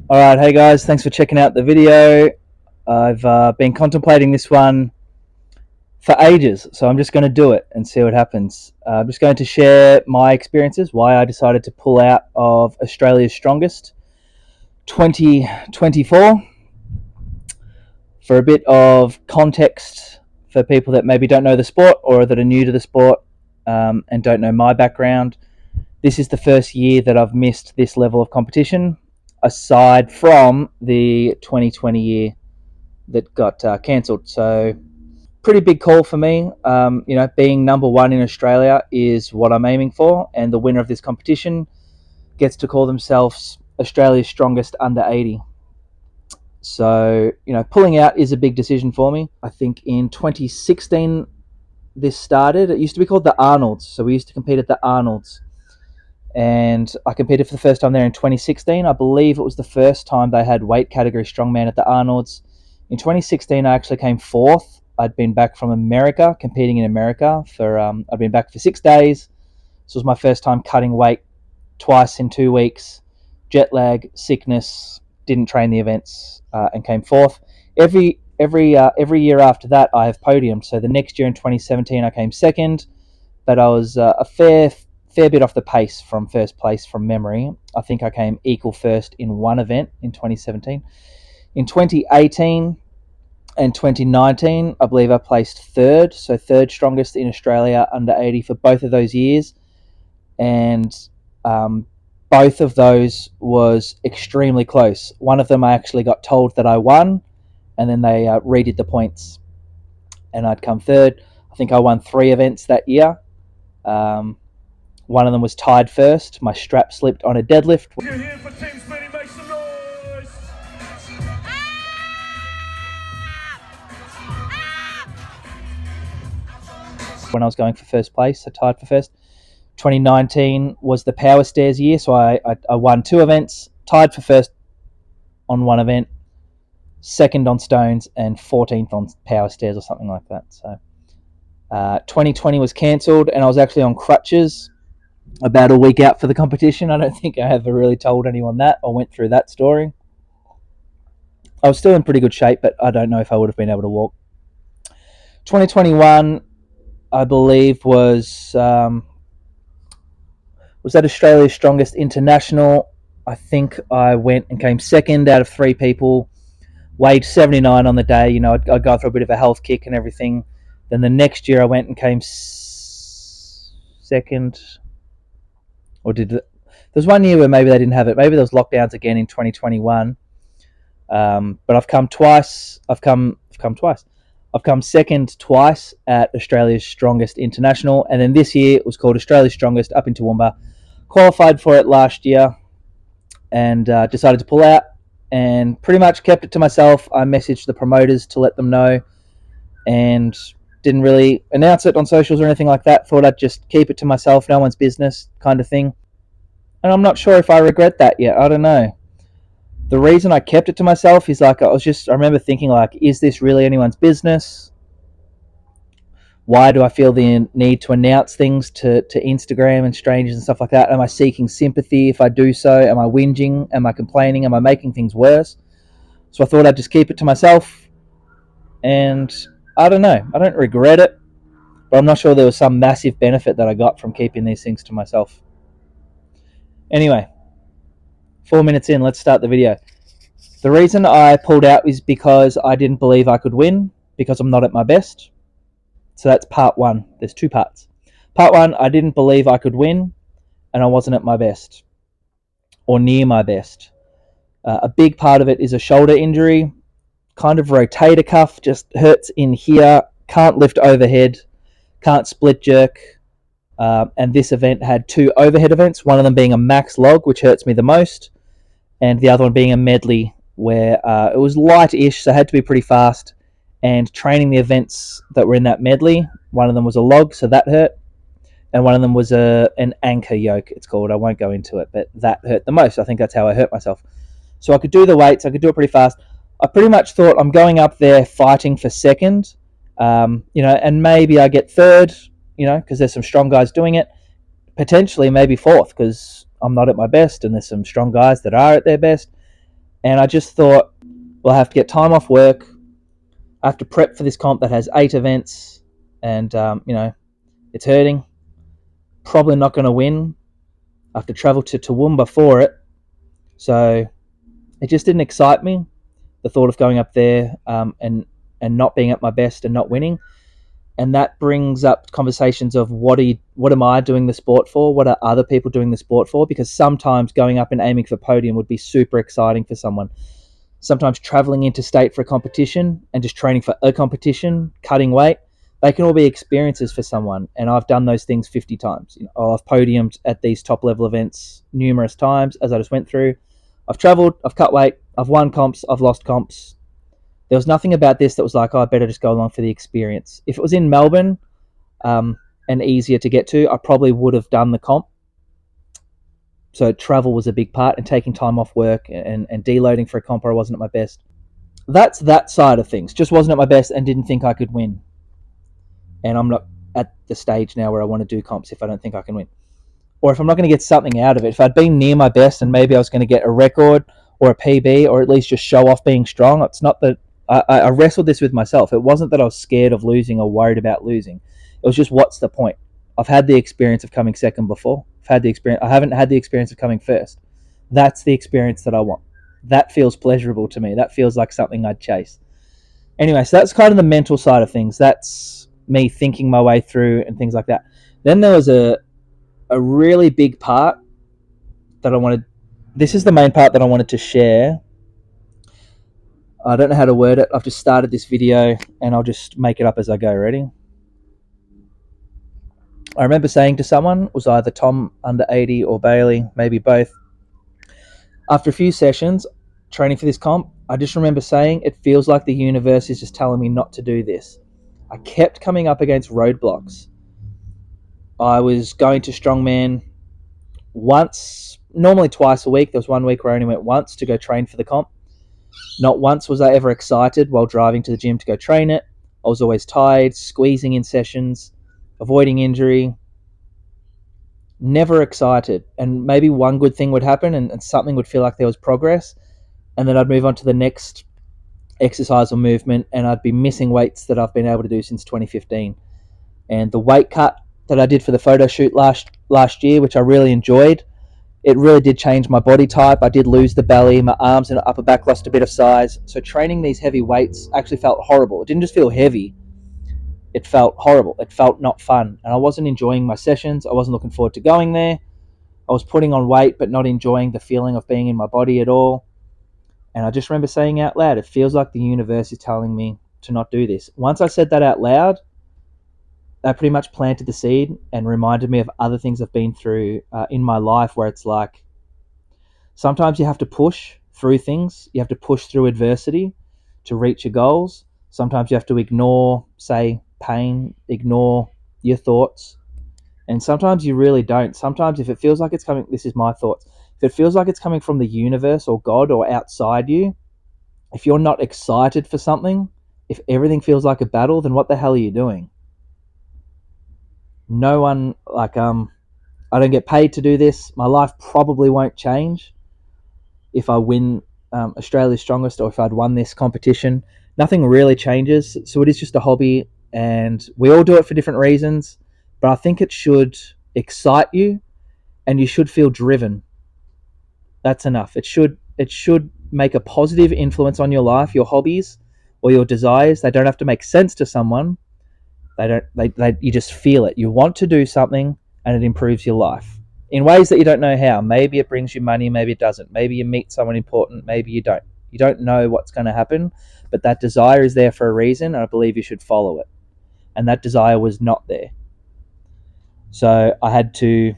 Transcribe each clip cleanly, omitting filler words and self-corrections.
All right, hey guys, thanks for checking out the video. I've been contemplating this one for ages, so I'm just going to do it and see what happens. I'm just going to share my experiences, why I decided to pull out of Australia's Strongest 2024. For a bit of context for people that maybe don't know the sport or that are new to the sport and don't know my background, this is the first year that I've missed this level of competition, aside from the 2020 year that got cancelled. So pretty big call for me. Being number one in Australia is what I'm aiming for, and the winner of this competition gets to call themselves Australia's Strongest Under 80. So, pulling out is a big decision for me. I think in 2016 this started. It used to be called the Arnolds. So we used to compete at the Arnolds. And I competed for the first time there in 2016. I believe it was the first time they had weight category strongman at the Arnolds. In 2016, I actually came fourth. I'd been back from America, competing in America I'd been back for 6 days. This was my first time cutting weight twice in 2 weeks. Jet lag, sickness, didn't train the events, and came fourth. Every year after that, I have podiumed. So the next year in 2017, I came second, but I was a fair bit off the pace from first place from memory. I think I came equal first in one event in 2017. In 2018 and 2019, I believe I placed third, so third strongest in Australia under 80 for both of those years. And both of those was extremely close. One of them I actually got told that I won, and then they redid the points, and I'd come third. I think I won 3 events that year. One of them was tied first. My strap slipped on a deadlift. You're here for Team Smitty, make some noise! When I was going for first place, I tied for first. 2019 was the power stairs year, so I won 2 events, tied for first on one event, second on stones, and 14th on power stairs or something like that. So 2020 was cancelled, and I was actually on crutches about a week out for the competition. I don't think I ever really told anyone that or went through that story. I was still in pretty good shape, but I don't know if I would have been able to walk. 2021, I believe, was that Australia's Strongest International. I think I went and came second out of 3 people. Weighed 79 on the day. I'd go through a bit of a health kick and everything. Then the next year I went and came second. There's one year where maybe they didn't have it. Maybe there was lockdowns again in 2021. But I've come twice. I've come twice. I've come second twice at Australia's Strongest International, and then this year it was called Australia's Strongest up in Toowoomba. Qualified for it last year, and decided to pull out, and pretty much kept it to myself. I messaged the promoters to let them know, and didn't really announce it on socials or anything like that. Thought I'd just keep it to myself, no one's business kind of thing. And I'm not sure if I regret that yet. I don't know. The reason I kept it to myself is I remember thinking, is this really anyone's business? Why do I feel the need to announce things to Instagram and strangers and stuff like that? Am I seeking sympathy if I do so? Am I whinging? Am I complaining? Am I making things worse? So I thought I'd just keep it to myself. And I don't know. I don't regret it. But I'm not sure there was some massive benefit that I got from keeping these things to myself. Anyway, 4 minutes in, let's start the video. The reason I pulled out is because I didn't believe I could win, because I'm not at my best. So that's part 1. There's 2 parts. Part 1, I didn't believe I could win, and I wasn't at my best, or near my best. A big part of it is a shoulder injury, kind of rotator cuff, just hurts in here, can't lift overhead, can't split jerk. And this event had 2 overhead events, one of them being a max log, which hurts me the most, and the other one being a medley, where it was light-ish, so I had to be pretty fast. And training the events that were in that medley, one of them was a log, so that hurt, and one of them was an anchor yoke, it's called. I won't go into it, but that hurt the most. I think that's how I hurt myself. So I could do the weights, I could do it pretty fast. I pretty much thought I'm going up there fighting for second, and maybe I get third, because there's some strong guys doing it. Potentially maybe fourth, because I'm not at my best, and there's some strong guys that are at their best. And I just thought, well, I have to get time off work. I have to prep for this comp that has 8 events, and it's hurting. Probably not going to win. I have to travel to Toowoomba for it, so it just didn't excite me. The thought of going up there and not being at my best and not winning, and that brings up conversations of what am I doing the sport for? What are other people doing the sport for? Because sometimes going up and aiming for podium would be super exciting for someone. Sometimes traveling interstate for a competition and just training for a competition, cutting weight, they can all be experiences for someone. And I've done those things 50 times. I've podiumed at these top level events numerous times, as I just went through. I've traveled, I've cut weight, I've won comps, I've lost comps. There was nothing about this that was like, I better just go along for the experience. If it was in Melbourne and easier to get to, I probably would have done the comp. So travel was a big part, and taking time off work and deloading for a comp where I wasn't at my best. That's that side of things. Just wasn't at my best and didn't think I could win. And I'm not at the stage now where I want to do comps if I don't think I can win. Or if I'm not going to get something out of it. If I'd been near my best and maybe I was going to get a record or a PB, or at least just show off being strong. It's not that I wrestled this with myself. It wasn't that I was scared of losing or worried about losing. It was just, what's the point? I've had the experience of coming second before. I haven't had the experience of coming first. That's the experience that I want. That feels pleasurable to me. That feels like something I'd chase. Anyway, so that's kind of the mental side of things. That's me thinking my way through and things like that. Then there was a really big part that I wanted. This is the main part that I wanted to share. I don't know how to word it. I've just started this video and I'll just make it up as I go. Ready? I remember saying to someone, it was either Tom under 80 or Bailey, maybe both. After a few sessions training for this comp, I just remember saying, it feels like the universe is just telling me not to do this. I kept coming up against roadblocks. I was going to Strongman once, normally twice a week. There was one week where I only went once to go train for the comp. Not once was I ever excited while driving to the gym to go train it. I was always tired, squeezing in sessions, avoiding injury, never excited. And maybe one good thing would happen and something would feel like there was progress, and then I'd move on to the next exercise or movement, and I'd be missing weights that I've been able to do since 2015. And the weight cut that I did for the photo shoot last year, which I really enjoyed, it really did change my body type. I did lose the belly, my arms and upper back lost a bit of size. So training these heavy weights actually felt horrible. It didn't just feel heavy, it felt horrible. It felt not fun, and I wasn't enjoying my sessions. I wasn't looking forward to going there. I was putting on weight but not enjoying the feeling of being in my body at all. And I just remember saying out loud, it feels like the universe is telling me to not do this. Once I said that out loud, that pretty much planted the seed and reminded me of other things I've been through in my life, where it's like, sometimes you have to push through things. You have to push through adversity to reach your goals. Sometimes you have to ignore, say, pain, ignore your thoughts. And sometimes you really don't. Sometimes if it feels like it's coming, this is my thoughts, if it feels like it's coming from the universe or God or outside you, if you're not excited for something, if everything feels like a battle, then what the hell are you doing? No one, I don't get paid to do this. My life probably won't change if I win Australia's Strongest, or if I'd won this competition. Nothing really changes. So it is just a hobby, and we all do it for different reasons, but I think it should excite you and you should feel driven. That's enough. It should make a positive influence on your life, your hobbies or your desires. They don't have to make sense to someone. You just feel it. You want to do something and it improves your life in ways that you don't know how. Maybe it brings you money, maybe it doesn't. Maybe you meet someone important, maybe you don't. You don't know what's going to happen, but that desire is there for a reason, and I believe you should follow it. And that desire was not there. So I had to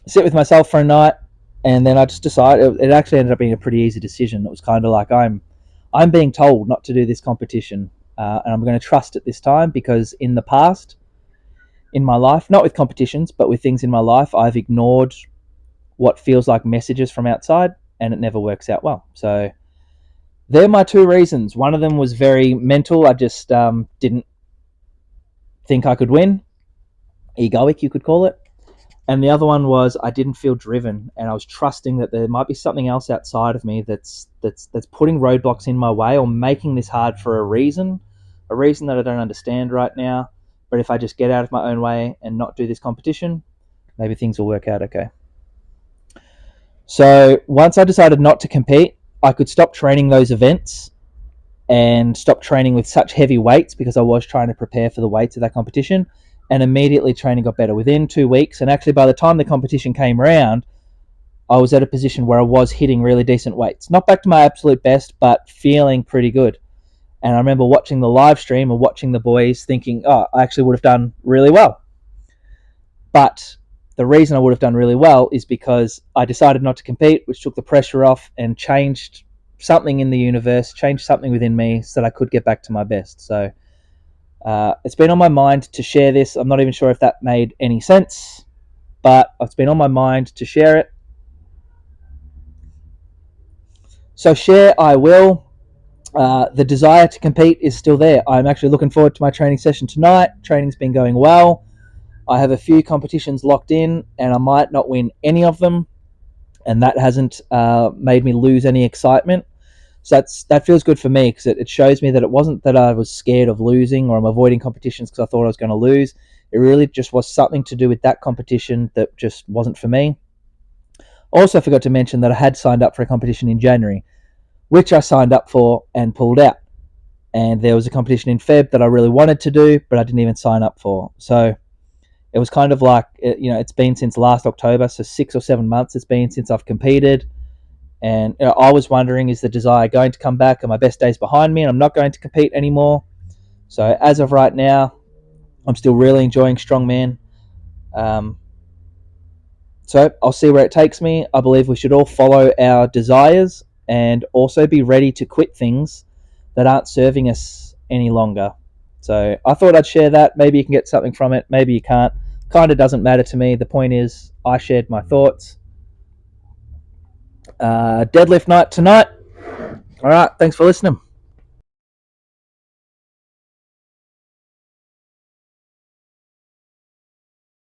sit with myself for a night, and then I just decided, it actually ended up being a pretty easy decision. It was kind of like, I'm being told not to do this competition, and I'm going to trust it this time, because in the past, in my life, not with competitions, but with things in my life, I've ignored what feels like messages from outside, and it never works out well. So they're my two reasons. One of them was very mental. I just didn't think I could win. Egoic, you could call it. And the other one was I didn't feel driven, and I was trusting that there might be something else outside of me that's putting roadblocks in my way or making this hard for a reason that I don't understand right now. But if I just get out of my own way and not do this competition, maybe things will work out okay. So once I decided not to compete, I could stop training those events and stop training with such heavy weights because I was trying to prepare for the weights of that competition. And immediately training got better within 2 weeks. And actually, by the time the competition came around, I was at a position where I was hitting really decent weights. Not back to my absolute best, but feeling pretty good. And I remember watching the live stream and watching the boys thinking, oh, I actually would have done really well. But the reason I would have done really well is because I decided not to compete, which took the pressure off and changed something in the universe, changed something within me so that I could get back to my best. So it's been on my mind to share this. I'm not even sure if that made any sense, but it's been on my mind to share it. So share I will. The desire to compete is still there. I'm actually looking forward to my training session tonight. Training's been going well. I have a few competitions locked in, and I might not win any of them, and that hasn't made me lose any excitement. So that feels good for me because it shows me that it wasn't that I was scared of losing or I'm avoiding competitions because I thought I was going to lose. It really just was something to do with that competition that just wasn't for me. Also, I forgot to mention that I had signed up for a competition in January, which I signed up for and pulled out. And there was a competition in Feb that I really wanted to do, but I didn't even sign up for. So it was kind of like, it's been since last October, so 6 or 7 months it's been since I've competed. And I was wondering, is the desire going to come back? Are my best days behind me and I'm not going to compete anymore? So as of right now, I'm still really enjoying Strongman. So I'll see where it takes me. I believe we should all follow our desires and also be ready to quit things that aren't serving us any longer. So I thought I'd share that. Maybe you can get something from it. Maybe you can't. Kind of doesn't matter to me. The point is I shared my thoughts. Deadlift night tonight. All right. Thanks for listening.